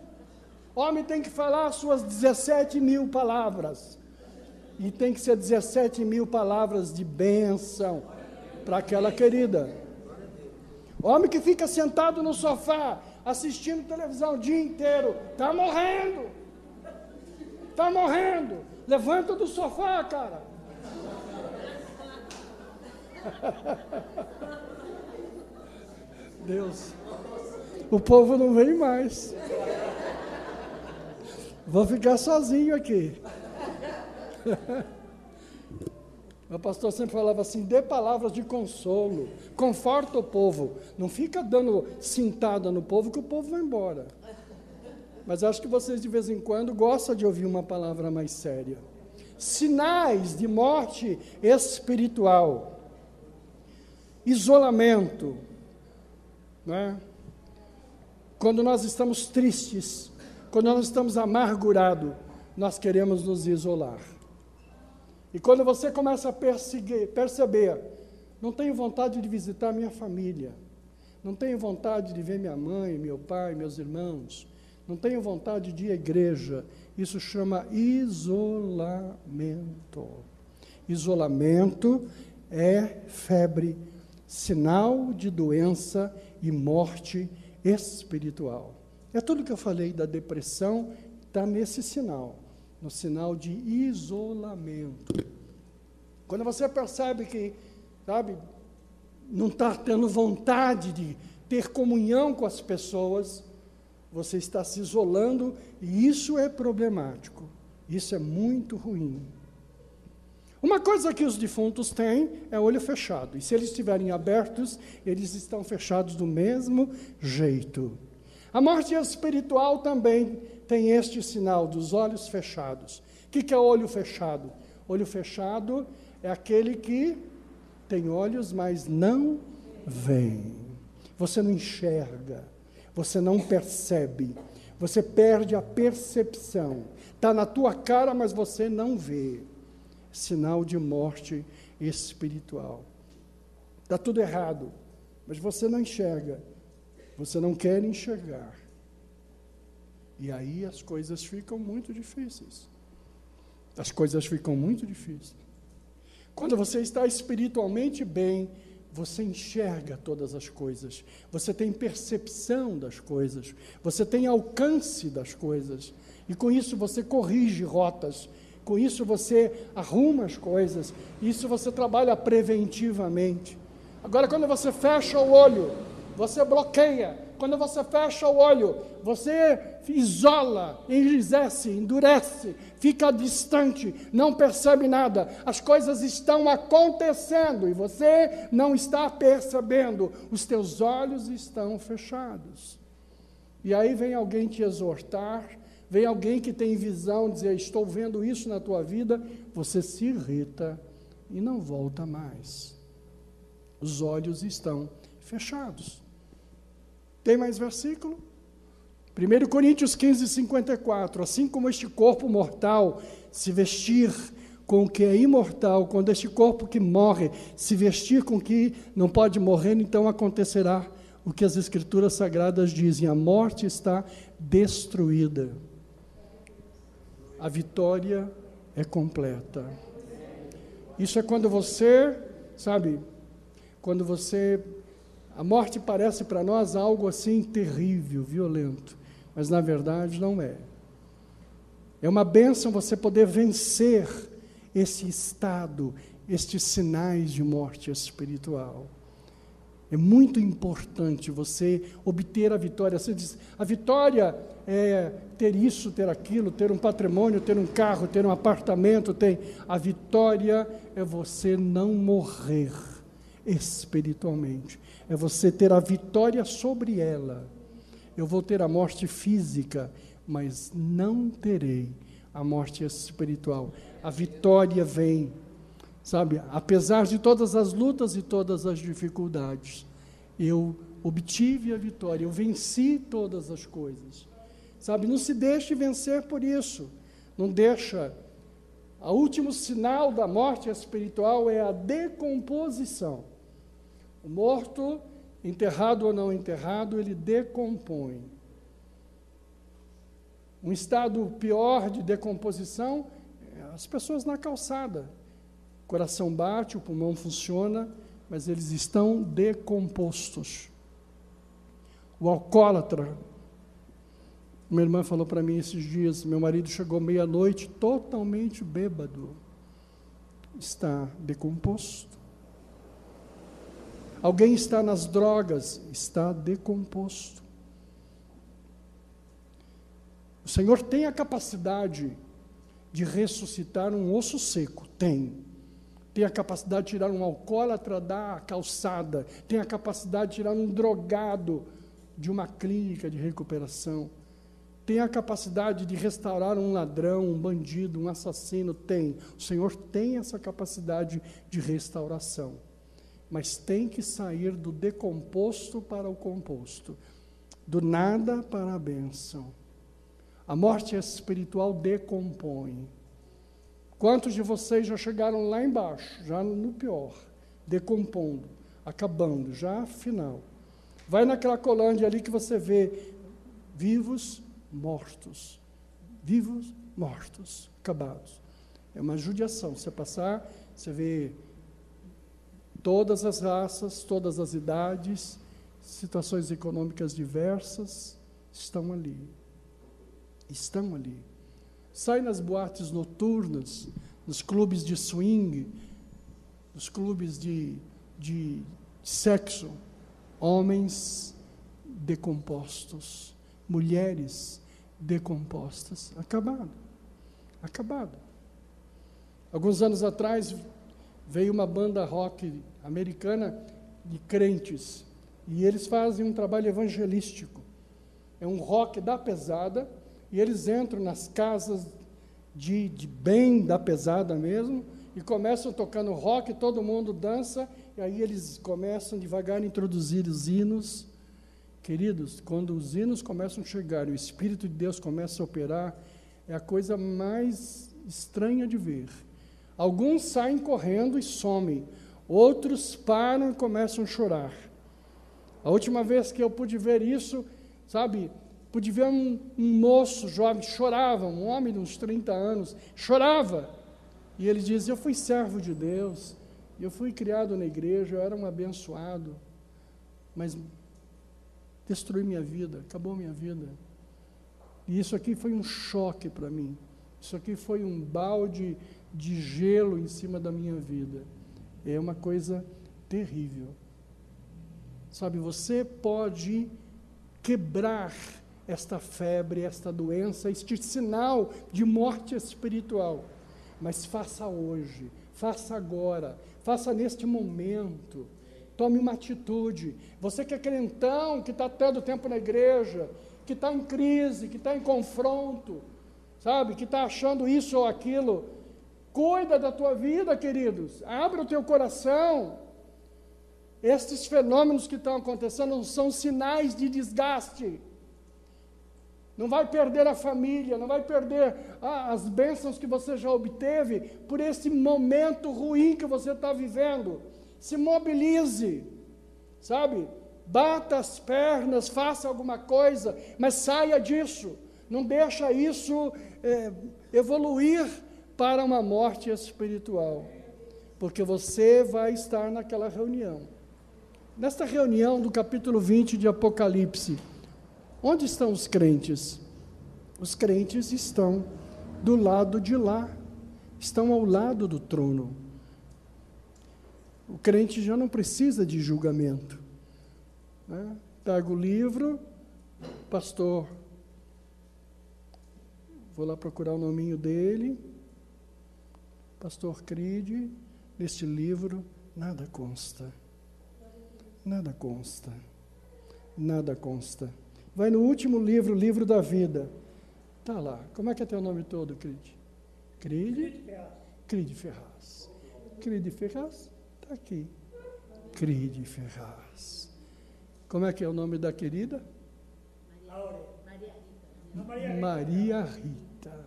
A: O homem tem que falar as suas 17.000 palavras. E tem que ser 17.000 palavras de bênção para aquela querida. O homem que fica sentado no sofá, assistindo televisão o dia inteiro, está morrendo. Está morrendo. Levanta do sofá, cara. Deus, o povo não vem mais. Vou ficar sozinho aqui. O pastor sempre falava assim, dê palavras de consolo, conforta o povo, não fica dando cintada no povo que o povo vai embora. Mas acho que vocês de vez em quando gostam de ouvir uma palavra mais séria. Sinais de morte espiritual, isolamento, né? Quando nós estamos tristes, quando nós estamos amargurados, nós queremos nos isolar. E quando você começa a perceber, não tenho vontade de visitar minha família, não tenho vontade de ver minha mãe, meu pai, meus irmãos, não tenho vontade de ir à igreja, isso chama isolamento. Isolamento é febre, sinal de doença e morte espiritual. É tudo que eu falei da depressão, está nesse sinal. No sinal de isolamento. Quando você percebe que, não está tendo vontade de ter comunhão com as pessoas, você está se isolando e isso é problemático. Isso é muito ruim. Uma coisa que os defuntos têm é olho fechado. E se eles estiverem abertos, eles estão fechados do mesmo jeito. A morte espiritual também tem este sinal dos olhos fechados. O que é olho fechado? Olho fechado é aquele que tem olhos, mas não vê. Você não enxerga, você não percebe, você perde a percepção. Está na tua cara, mas você não vê. Sinal de morte espiritual. Está tudo errado, mas você não enxerga, você não quer enxergar. E aí as coisas ficam muito difíceis. As coisas ficam muito difíceis. Quando você está espiritualmente bem, você enxerga todas as coisas. Você tem percepção das coisas. Você tem alcance das coisas. E com isso você corrige rotas. Com isso você arruma as coisas. Isso você trabalha preventivamente. Agora, quando você fecha o olho, você bloqueia. Quando você fecha o olho, você isola, enrijece, endurece, fica distante, não percebe nada. As coisas estão acontecendo e você não está percebendo. Os teus olhos estão fechados. E aí vem alguém te exortar, vem alguém que tem visão, dizer, estou vendo isso na tua vida, você se irrita, e não volta mais. Os olhos estão fechados. Tem mais versículo? 1 Coríntios 15, 54. Assim como este corpo mortal se vestir com o que é imortal, quando este corpo que morre se vestir com o que não pode morrer, então acontecerá o que as Escrituras Sagradas dizem: a morte está destruída. A vitória é completa. Isso é quando você, sabe, a morte parece para nós algo assim terrível, violento, mas na verdade não é. É uma bênção você poder vencer esse estado, estes sinais de morte espiritual. É muito importante você obter a vitória. Você diz, a vitória é ter isso, ter aquilo, ter um patrimônio, ter um carro, ter um apartamento. A vitória é você não morrer espiritualmente. É você ter a vitória sobre ela. Eu vou ter a morte física, mas não terei a morte espiritual. A vitória vem, sabe, apesar de todas as lutas e todas as dificuldades, eu obtive a vitória, eu venci todas as coisas, sabe, não se deixe vencer por isso, não deixa. O último sinal da morte espiritual é a decomposição. O morto, enterrado ou não enterrado, ele decompõe. Um estado pior de decomposição, as pessoas na calçada. O coração bate, o pulmão funciona, mas eles estão decompostos. O alcoólatra, minha irmã falou para mim esses dias, meu marido chegou meia-noite totalmente bêbado. Está decomposto. Alguém está nas drogas, está decomposto. O Senhor tem a capacidade de ressuscitar um osso seco, tem a capacidade de tirar um alcoólatra da calçada, tem a capacidade de tirar um drogado de uma clínica de recuperação, tem a capacidade de restaurar um ladrão, um bandido, um assassino, o Senhor tem essa capacidade de restauração, mas tem que sair do decomposto para o composto, do nada para a bênção. A morte espiritual decompõe. Quantos de vocês já chegaram lá embaixo, já no pior, decompondo, acabando, já final? Vai na Cracolândia ali que você vê vivos, mortos, acabados. É uma judiação. Você passar, você vê todas as raças, todas as idades, situações econômicas diversas, estão ali. Sai nas boates noturnas, nos clubes de swing, nos clubes de sexo, homens decompostos, mulheres decompostas, acabado. Alguns anos atrás veio uma banda rock americana de crentes, e eles fazem um trabalho evangelístico. É um rock da pesada, e eles entram nas casas de bem da pesada mesmo, e começam tocando rock, todo mundo dança, e aí eles começam devagar a introduzir os hinos. Queridos, quando os hinos começam a chegar, e o Espírito de Deus começa a operar, é a coisa mais estranha de ver. Alguns saem correndo e somem, outros param e começam a chorar. A última vez que eu pude ver isso, sabe, pude ver um moço jovem, chorava, um homem de uns 30 anos, chorava, e ele diz, eu fui servo de Deus, eu fui criado na igreja, eu era um abençoado, mas destruiu minha vida, acabou minha vida, e isso aqui foi um choque para mim, isso aqui foi um balde de gelo em cima da minha vida, é uma coisa terrível, sabe, você pode quebrar esta febre, esta doença, este sinal de morte espiritual, mas faça hoje, faça agora, faça neste momento, tome uma atitude. Você que é crentão, que está todo tempo na igreja, que está em crise, que está em confronto, sabe, que está achando isso ou aquilo, Cuida da tua vida, queridos. Abre o teu coração. Estes fenômenos que estão acontecendo são sinais de desgaste. Não vai perder a família, não vai perder as bênçãos que você já obteve por esse momento ruim que você está vivendo. Se mobilize, sabe? Bata as pernas, faça alguma coisa, mas saia disso. Não deixa isso evoluir para uma morte espiritual, porque você vai estar naquela reunião. Nesta reunião do capítulo 20 de Apocalipse, onde estão os crentes? Os crentes estão do lado de lá, estão ao lado do trono. O crente já não precisa de julgamento, né? Pega o livro, pastor, vou lá procurar o nominho dele, pastor Cride, neste livro nada consta, nada consta, nada consta. Vai no último livro, o livro da vida, está lá. Como é que é teu nome todo, Cride? Cride? Cride Ferraz. Cride Ferraz? Está aqui. Cride Ferraz. Como é que é o nome da querida? Maria Rita.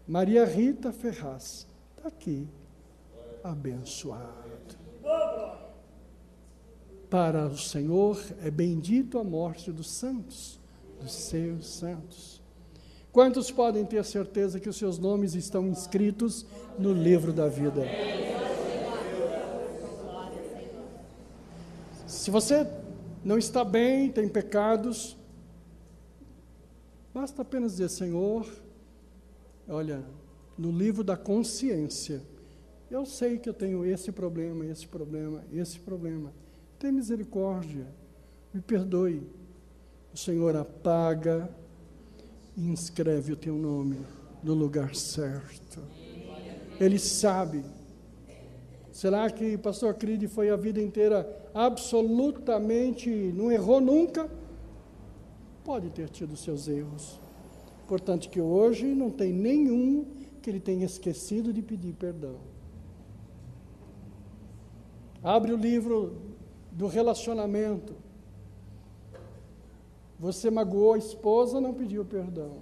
A: Maria Rita Ferraz. Está aqui. Abençoado. Para o Senhor é bendito a morte dos santos, dos seus santos. Quantos podem ter certeza que os seus nomes estão inscritos no livro da vida? Se você não está bem, tem pecados, basta apenas dizer: Senhor, olha, no livro da consciência, eu sei que eu tenho esse problema, esse problema, esse problema. Tem misericórdia, me perdoe. O Senhor apaga e inscreve o teu nome no lugar certo. Ele sabe. Será que o pastor Cride foi a vida inteira absolutamente, não errou nunca? Pode ter tido seus erros. Portanto, que hoje não tem nenhum que ele tenha esquecido de pedir perdão. Abre o livro do relacionamento. Você magoou a esposa, não pediu perdão.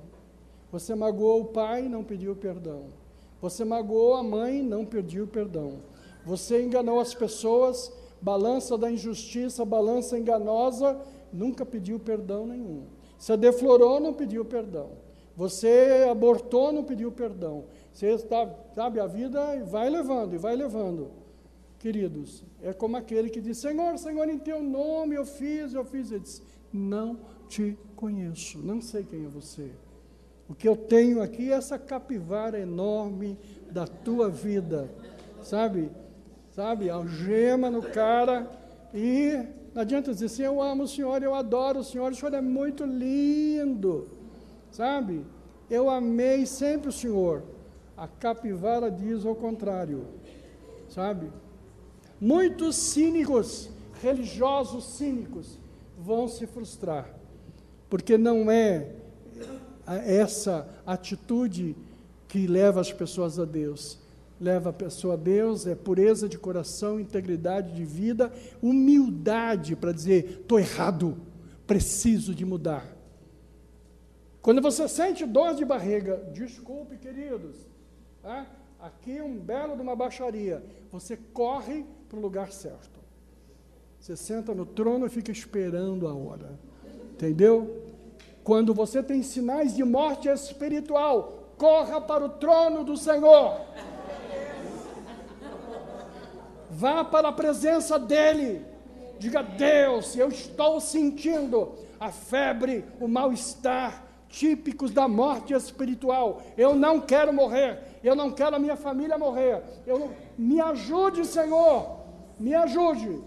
A: Você magoou o pai, não pediu perdão. Você magoou a mãe, não pediu perdão. Você enganou as pessoas, balança da injustiça, balança enganosa, nunca pediu perdão nenhum. Você deflorou, não pediu perdão. Você abortou, não pediu perdão. Você está, sabe, a vida vai levando e vai levando. Queridos, é como aquele que diz: Senhor, Senhor, em teu nome eu fiz. Ele diz: não te conheço, não sei quem é você. O que eu tenho aqui é essa capivara enorme da tua vida, sabe, algema no cara, e não adianta dizer assim: eu amo o Senhor, eu adoro o Senhor é muito lindo, sabe, eu amei sempre o Senhor. A capivara diz ao contrário, sabe. Muitos cínicos, religiosos cínicos, vão se frustrar, porque não é essa atitude que leva as pessoas a Deus. Leva a pessoa a Deus é pureza de coração, integridade de vida, humildade para dizer: estou errado, preciso de mudar. Quando você sente dor de barriga, desculpe, queridos, tá? Aqui um belo de uma baixaria, você corre para o lugar certo. Você senta no trono e fica esperando a hora. Entendeu? Quando você tem sinais de morte espiritual, corra para o trono do Senhor. Vá para a presença dEle. Diga: Deus, eu estou sentindo a febre, o mal-estar, típicos da morte espiritual. Eu não quero morrer. Eu não quero a minha família morrer. Me ajude, Senhor. Me ajude.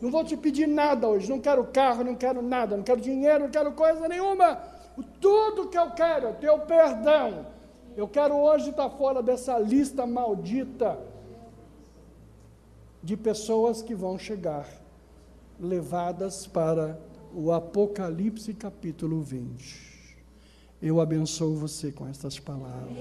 A: Não vou te pedir nada hoje. Não quero carro, não quero nada. Não quero dinheiro, não quero coisa nenhuma. Tudo que eu quero é teu perdão. Eu quero hoje estar fora dessa lista maldita de pessoas que vão chegar levadas para o Apocalipse capítulo 20. Eu abençoo você com estas palavras.